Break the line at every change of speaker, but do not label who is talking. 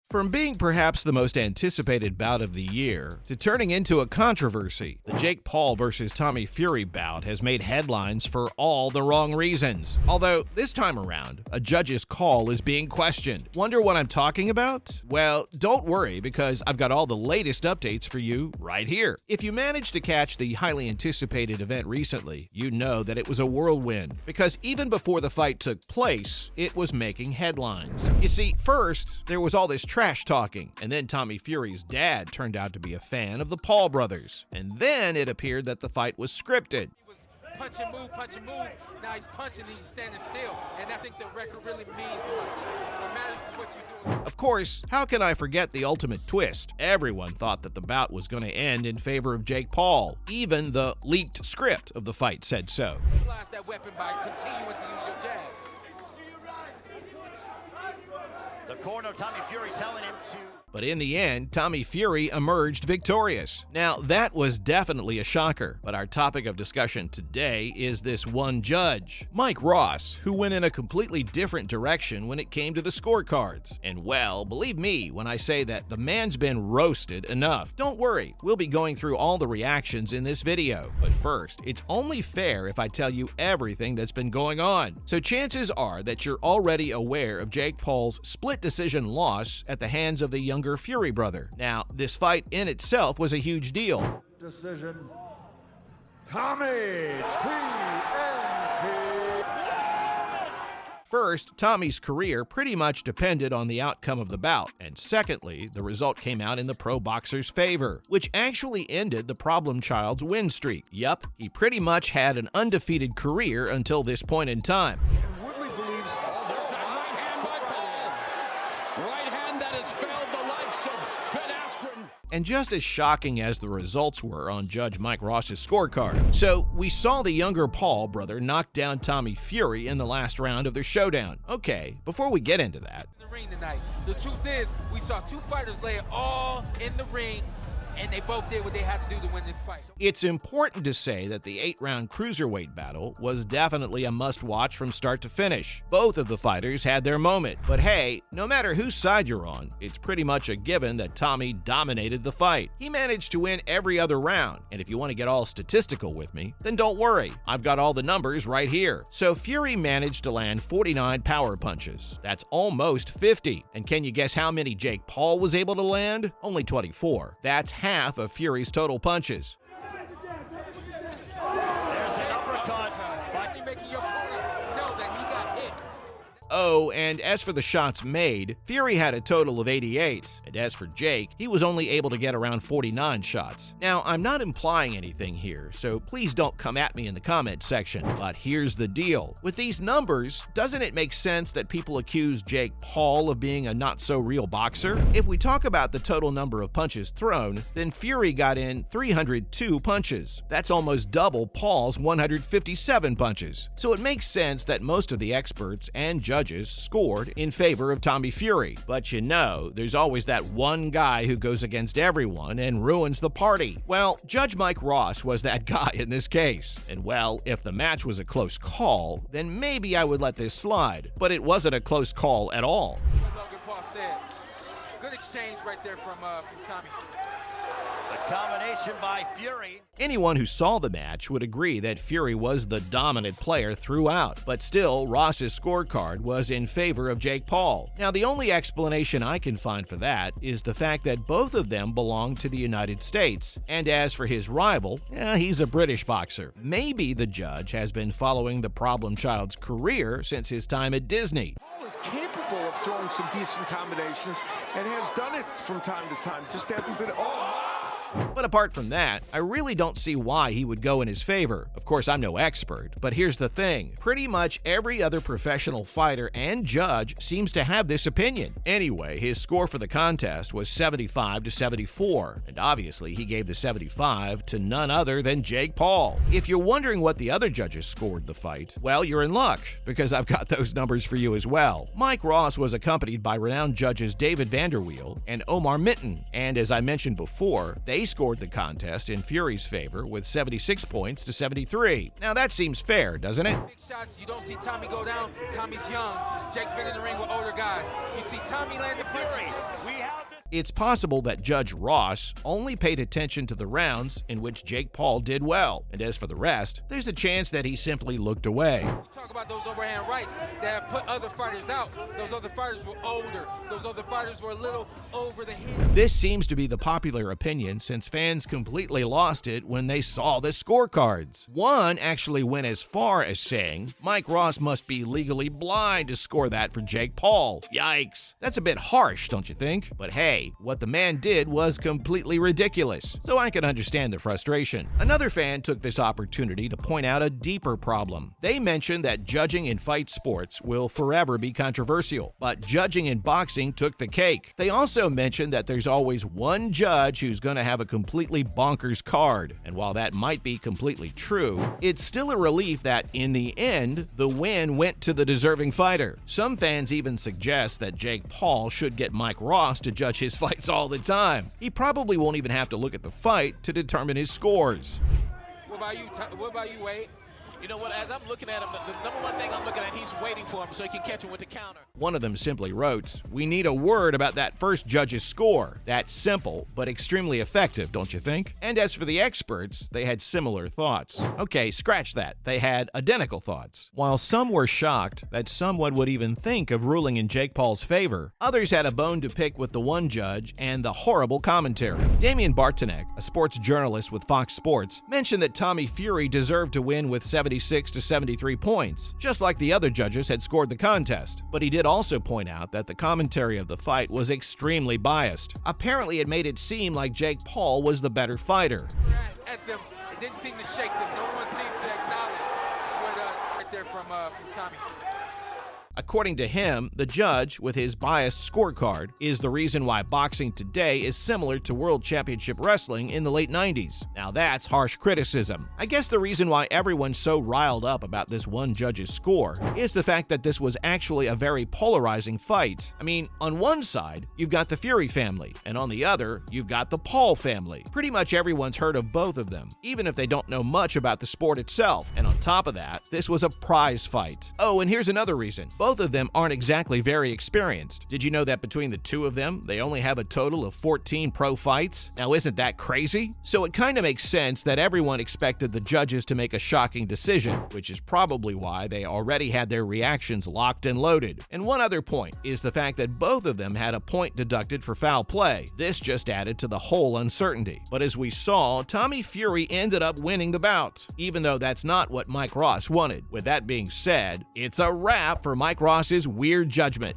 From being perhaps the most anticipated bout of the year to turning into a controversy, the Jake Paul vs. Tommy Fury bout has made headlines for all the wrong reasons. Although, this time around, a judge's call is being questioned. Wonder what I'm talking about? Well, don't worry, because I've got all the latest updates for you right here. If you managed to catch the highly anticipated event recently, you know that it was a whirlwind, because even before the fight took place, it was making headlines. You see, first, there was all this trash talking, and then Tommy Fury's dad turned out to be a fan of the Paul brothers. And then it appeared that the fight was scripted.
He was punch and move, punch and move. Now he's punching and he's standing still. And I think the record really means much. What matters is what you do.
Of course, how can I forget the ultimate twist? Everyone thought that the bout was going to end in favor of Jake Paul. Even the leaked script of the fight said so.
Utilize that weapon by continuing to use your jab.
The corner of Tommy Fury telling him to...
But in the end, Tommy Fury emerged victorious. Now, that was definitely a shocker, but our topic of discussion today is this one judge, Mike Ross, who went in a completely different direction when it came to the scorecards. And well, believe me when I say that the man's been roasted enough. Don't worry, we'll be going through all the reactions in this video. But first, it's only fair if I tell you everything that's been going on. So chances are that you're already aware of Jake Paul's split decision loss at the hands of the younger Fury brother. Now, this fight in itself was a huge deal.
Decision. Tommy TNT.
First, Tommy's career pretty much depended on the outcome of the bout, and secondly, the result came out in the pro boxer's favor, which actually ended the problem child's win streak. Yup, he pretty much had an undefeated career until this point in time.
Woodley believes there's a right hand by Paul. Right hand that has failed the likes of Ben Askren.
And just as shocking as the results were on Judge Mike Ross's scorecard. So, we saw the younger Paul brother knock down Tommy Fury in the last round of their showdown. Okay, before we get into that,
In the ring tonight. The truth is, we saw two fighters lay it all in the ring, and they both did what they had to do to win this fight.
it's important to say that the 8-round cruiserweight battle was definitely a must-watch from start to finish. Both of the fighters had their moment, but hey, no matter whose side you're on, it's pretty much a given that Tommy dominated the fight. He managed to win every other round, and if you want to get all statistical with me, then don't worry, I've got all the numbers right here. So Fury managed to land 49 power punches. That's almost 50. And can you guess how many Jake Paul was able to land? Only 24. That's half of Fury's total punches.
There's an uppercut by...
Making your opponent know that he got hit.
Oh, and as for the shots made, Fury had a total of 88, and as for Jake, he was only able to get around 49 shots. Now, I'm not implying anything here, so please don't come at me in the comment section, but here's the deal. With these numbers, doesn't it make sense that people accuse Jake Paul of being a not-so-real boxer? If we talk about the total number of punches thrown, then Fury got in 302 punches. That's almost double Paul's 157 punches. So it makes sense that most of the experts and judges scored in favor of Tommy Fury. But you know, there's always that one guy who goes against everyone and ruins the party. Well, Judge Mike Ross was that guy in this case. And well, if the match was a close call, then maybe I would let this slide. But it wasn't a close call at all.
What Logan Paul said. Good exchange right there from Tommy.
The combination by Fury.
Anyone who saw the match would agree that Fury was the dominant player throughout, but still, Ross's scorecard was in favor of Jake Paul. Now, the only explanation I can find for that is the fact that both of them belong to the United States, and as for his rival, he's a British boxer. Maybe the judge has been following the problem child's career since his time at Disney.
Paul is capable of throwing some decent combinations and has done it from time to time. Just hasn't been...
But apart from that, I really don't see why he would go in his favor. Of course, I'm no expert, but here's the thing. Pretty much every other professional fighter and judge seems to have this opinion. Anyway, his score for the contest was 75-74, and obviously he gave the 75 to none other than Jake Paul. If you're wondering what the other judges scored the fight, well, you're in luck, because I've got those numbers for you as well. Mike Ross was accompanied by renowned judges David Vanderweel and Omar Mitten, and as I mentioned before, they scored the contest in Fury's favor with 76 points to 73. Now that seems fair, doesn't it?
Big shots, you don't see Tommy go down. Tommy's young. Jake's been in the ring with older guys. You see Tommy land the punches.
Fury, we
It's possible that Judge Ross only paid attention to the rounds in which Jake Paul did well, and as for the rest, there's a chance that he simply looked away.
You talk about those overhand rights that have put other fighters out. Those other fighters were older. Those other fighters were a little over the head.
This seems to be the popular opinion since fans completely lost it when they saw the scorecards. One actually went as far as saying Mike Ross must be legally blind to score that for Jake Paul. Yikes. That's a bit harsh, don't you think? But hey, what the man did was completely ridiculous, so I can understand the frustration. Another fan took this opportunity to point out a deeper problem. They mentioned that judging in fight sports will forever be controversial, but judging in boxing took the cake. They also mentioned that there's always one judge who's going to have a completely bonkers card, and while that might be completely true, it's still a relief that in the end, the win went to the deserving fighter. Some fans even suggest that Jake Paul should get Mike Ross to judge his fights all the time. He probably won't even have to look at the fight to determine his scores.
What about you, Wade?
You know what, as I'm looking at him, the number one thing I'm looking at, he's waiting for him so he can catch him with the counter.
One of them simply wrote, "We need a word about that first judge's score." That's simple, but extremely effective, don't you think? And as for the experts, they had similar thoughts. Okay, scratch that. They had identical thoughts. While some were shocked that someone would even think of ruling in Jake Paul's favor, others had a bone to pick with the one judge and the horrible commentary. Damian Bartonek, a sports journalist with Fox Sports, mentioned that Tommy Fury deserved to win with 76 to 73 points, just like the other judges had scored the contest. But he did also point out that the commentary of the fight was extremely biased. Apparently, it made it seem like Jake Paul was the better fighter.
At them, it didn't seem to shake them. No one seemed to acknowledge what right there from Tommy.
According to him, the judge, with his biased scorecard, is the reason why boxing today is similar to World Championship Wrestling in the late 90s. Now that's harsh criticism. I guess the reason why everyone's so riled up about this one judge's score is the fact that this was actually a very polarizing fight. I mean, on one side, you've got the Fury family, and on the other, you've got the Paul family. Pretty much everyone's heard of both of them, even if they don't know much about the sport itself. And on top of that, this was a prize fight. Oh, and here's another reason. Both of them aren't exactly very experienced. Did you know that between the two of them, they only have a total of 14 pro fights? Now, isn't that crazy? So it kind of makes sense that everyone expected the judges to make a shocking decision, which is probably why they already had their reactions locked and loaded. And one other point is the fact that both of them had a point deducted for foul play. This just added to the whole uncertainty. But as we saw, Tommy Fury ended up winning the bout, even though that's not what Mike Ross wanted. With that being said, it's a wrap for Mike Ross's weird judgment.